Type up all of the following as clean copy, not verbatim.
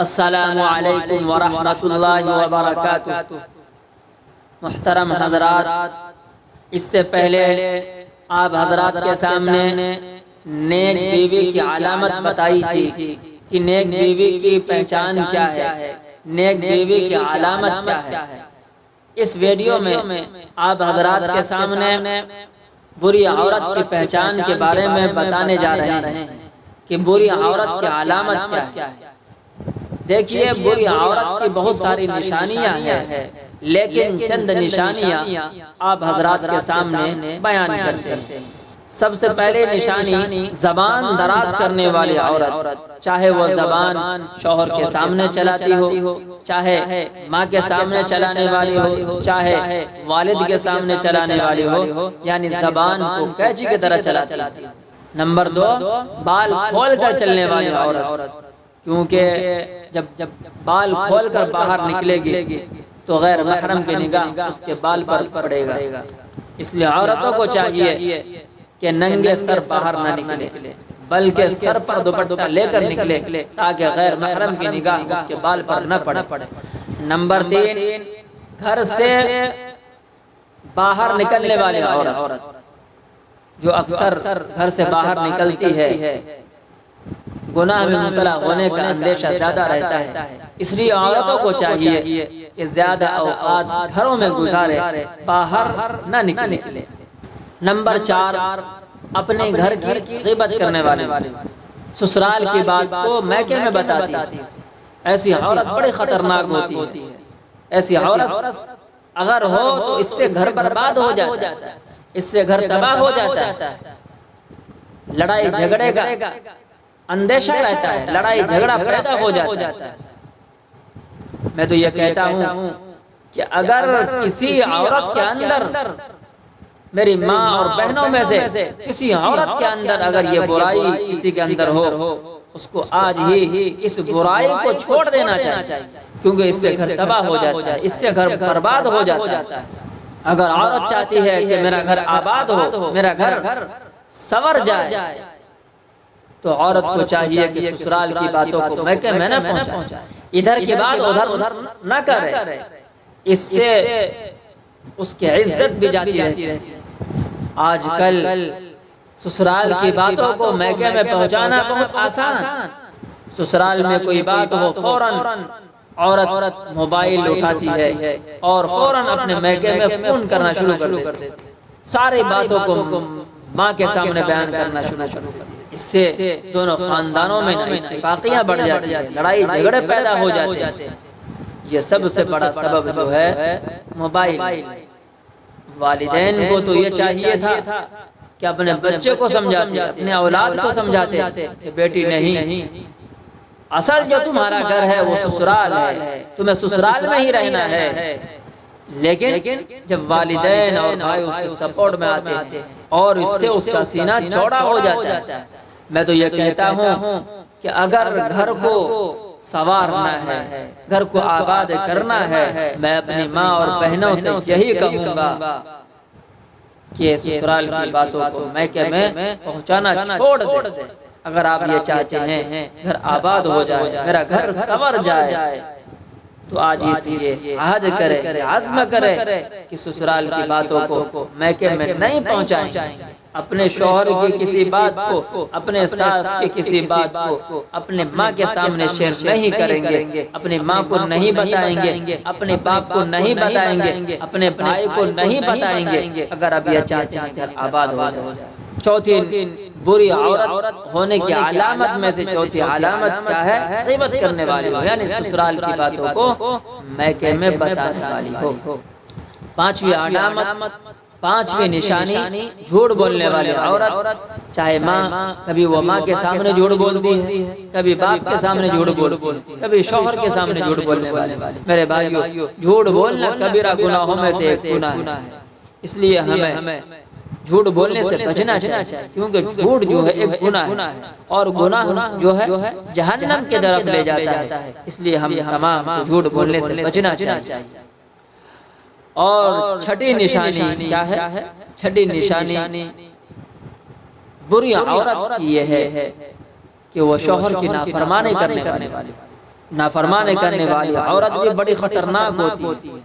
السلام علیکم ورحمۃ اللہ وبرکاتہ۔ محترم حضرات، اس سے پہلے آپ حضرات کے سامنے نیک بیوی کی علامت بتائی تھی کہ نیک بیوی کی پہچان کیا ہے، نیک بیوی کی علامت کیا ہے۔ اس ویڈیو میں آپ حضرات کے سامنے بری عورت کی پہچان کے بارے میں بتانے جا رہے ہیں کہ بری عورت کی علامت کیا ہے۔ دیکھیے، بری عورت کی بہت ساری نشانیاں ہیں، لیکن چند نشانیاں آپ حضرات کے سامنے بیان کرتے ہیں۔ سب سے پہلے نشانی، زبان دراز کرنے والی عورت، چاہے وہ زبان شوہر کے سامنے چلاتی ہو، چاہے ماں کے سامنے چلانے والی ہو، چاہے والد کے سامنے چلانے والی ہو، یعنی زبان کو قینچی کی طرح چلاتی ہے۔ نمبر 2، بال کھول کر چلنے والی عورت، کیونکہ جب بال کھول کر باہر نکلے گی تو غیر محرم کی نگاہ اس کے بال پر پڑے گا، اس لیے عورتوں کو چاہیے کہ ننگے سر باہر نہ نکلے، بلکہ سر پر دوپٹہ لے کر نکلے تاکہ غیر محرم کی نگاہ اس کے بال پر نہ پڑے۔ نمبر 3، گھر سے باہر نکلنے والی عورت، جو اکثر گھر سے باہر نکلتی ہے، گناہ میں مبتلا ہونے کا اندیشہ زیادہ رہتا ہے، اس لیے عورتوں کو چاہیے کہ زیادہ اوقات گھروں میں گزارے، باہر نہ نکلے۔ نمبر 4، اپنے گھر کی غیبت کرنے والے، سسرال کی بات کو میکے میں بتاتی ہے۔ ایسی عورت بڑی خطرناک ہوتی ہے۔ ایسی عورت اگر ہو تو اس سے گھر برباد ہو جاتا ہے، اس سے گھر تباہ ہو جاتا ہے، لڑائی جھگڑے کا اندیشہ رہتا ہے، لڑائی جھگڑا پیدا ہو جاتا ہے۔ میں تو یہ کہتا ہوں کہ اگر کسی عورت کے اندر، میری ماں اور بہنوں میں سے کسی عورت کے اندر اگر یہ برائی کسی کے اندر ہو، اس کو آج ہی اس برائی کو چھوڑ دینا چاہیے، کیونکہ اس سے گھر تباہ ہو جاتا ہے، اس سے گھر برباد ہو جاتا ہے۔ اگر عورت چاہتی ہے کہ میرا گھر آباد ہو، میرا گھر سنور جائے، تو عورت کو چاہیے کہ سسرال کی باتوں کو میکے میں نہ پہنچائے، ادھر کی بات ادھر نہ کرے، اس سے اس کی عزت بھی جاتی رہتی ہے۔ آج کل سسرال کی باتوں کو میکے میں پہنچانا بہت آسان، سسرال میں کوئی بات ہو فوراً عورت موبائل اٹھاتی ہے اور فوراً اپنے میکے میں فون کرنا شروع کر دیتی ہے، ساری باتوں کو ماں کے سامنے بیان کرنا شروع کر دیتی ہے۔ اس سے دونوں خاندانوں میں اتفاقیاں بڑھ جاتی ہیں، لڑائی جھگڑے پیدا ہو جاتے ہیں۔ یہ سب سے بڑا سبب جو ہے موبائل۔ والدین کو تو یہ چاہیے تھا کہ اپنے بچے کو سمجھاتے، اپنے اولاد کو سمجھاتے کہ بیٹی نہیں، اصل جو تمہارا گھر ہے وہ سسرال ہے، تمہیں سسرال میں ہی رہنا ہے۔ لیکن جب والدین اور بھائی اس کے سپورٹ میں آتے ہیں اور اس سے اس کا سینہ چوڑا ہو جاتا ہے، میں تو یہ کہتا ہوں کہ اگر گھر کو سنوارنا ہے، گھر کو آباد کرنا ہے، میں اپنی ماں اور بہنوں سے یہی کہوں گا کہ سسرال کی باتوں کو میکے میں پہنچانا چھوڑ دیں۔ اگر آپ یہ چاہتے ہیں گھر آباد ہو جائے، میرا گھر سنور جائے، تو آج یہ عہد کرے، عزم کرے کہ سسرال کی باتوں کو میکے میں نہیں پہنچائیں گے، اپنے شوہر کی کسی بات کو، اپنے ساس کی کسی بات کو اپنے ماں کے سامنے شیئر نہیں کریں گے، اپنی ماں کو نہیں بتائیں گے، اپنے باپ کو نہیں بتائیں گے، اپنے بھائی کو نہیں بتائیں گے، اگر اب یہ چاہتے ہیں گھر آباد ہو جائے۔ چوتھی بری عورت ہونے کی علامت میں سے چوتھی علامت کیا ہے؟ غیبت کرنے والی ہو، یعنی سسرال کی باتوں کو میکے میں بتانے والی ہو۔ پانچویں علامت، پانچویں نشانی، جھوٹ بولنے والی عورت، چاہے ماں، کبھی وہ ماں کے سامنے جھوٹ بولتی ہے، کبھی باپ کے سامنے جھوٹ بولتی ہے، کبھی شوہر کے سامنے جھوٹ بولنے والی۔ میرے بھائیو، جھوٹ بولنا کبیرہ گناہوں میں سے ایک گناہ ہے، اس لیے ہمیں جھوٹ بولنے سے بچنا چاہیے، کیونکہ جھوٹ جو ہے ایک گناہ ہے، اور گناہ جو ہے جہنم کی طرف لے جاتا ہے، اس لیے ہم تمام کو جھوٹ بولنے سے بچنا چاہیے۔ اور چھٹی نشانی کیا ہے؟ چھٹی نشانی بری عورت کی یہ ہے کہ وہ شوہر کی نافرمانی کرنے والی، نافرمانی کرنے والی عورت بھی بڑی خطرناک ہوتی ہے،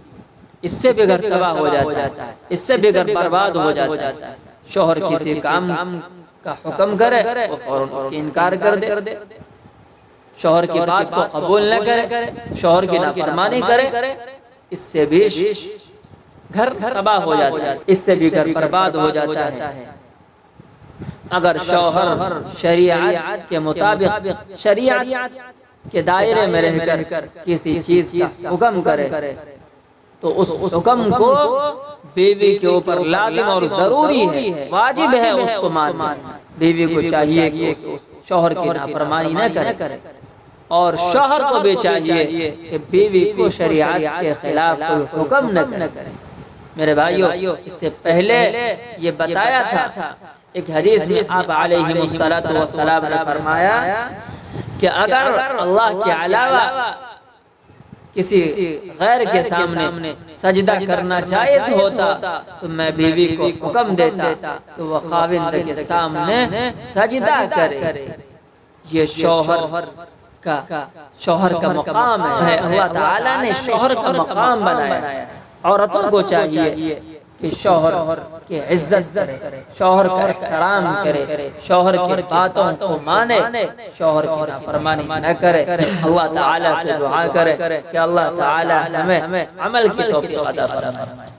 اس سے بھی گھر تباہ ہو جاتا ہے، اس سے بھی گھر برباد ہو جاتا ہے۔ شوہر کسی کام کا حکم کرے وہ فوراً اس کی انکار کر دے، شوہر کی بات کو قبول نہ کرے، شوہر کی نافرمانی کرے، اس سے بھی گھر تباہ ہو جاتا ہے، اس سے بھی گھر برباد ہو جاتا ہے۔ اگر شوہر شریعت کے مطابق، شریعت کے دائرے میں رہ کر کسی چیز کا حکم کرے تو اس حکم کو بیوی کے اوپر لازم اور ضروری ہے، واجب ہے اس کو ماننا۔ بیوی کو چاہیے کہ شوہر کی نافرمانی نہ کرے، اور شوہر کو بھی چاہیے کہ بیوی کو شریعت کے خلاف کوئی حکم نہ کرے۔ میرے بھائیو، اس سے پہلے یہ بتایا تھا، ایک حدیث میں آپ علیہ السلام نے فرمایا کہ اگر اللہ کے علاوہ کسی غیر کے سامنے سجدہ کرنا جائز ہوتا تو میں بیوی کو حکم دیتا کہ وہ خاوند کے سامنے سجدہ کرے۔ یہ شوہر کا مقام ہے، اللہ تعالیٰ نے شوہر کا مقام بنایا۔ عورتوں کو چاہیے کہ شوہر کی عزت کرے، شوہر کا احترام کرے، شوہر کی باتوں کو مانے، شوہر کی نافرمانی نہ کرے۔ اللہ تعالیٰ سے دعا کرے کہ اللہ تعالیٰ ہمیں عمل کی توفیق عطا فرمائے۔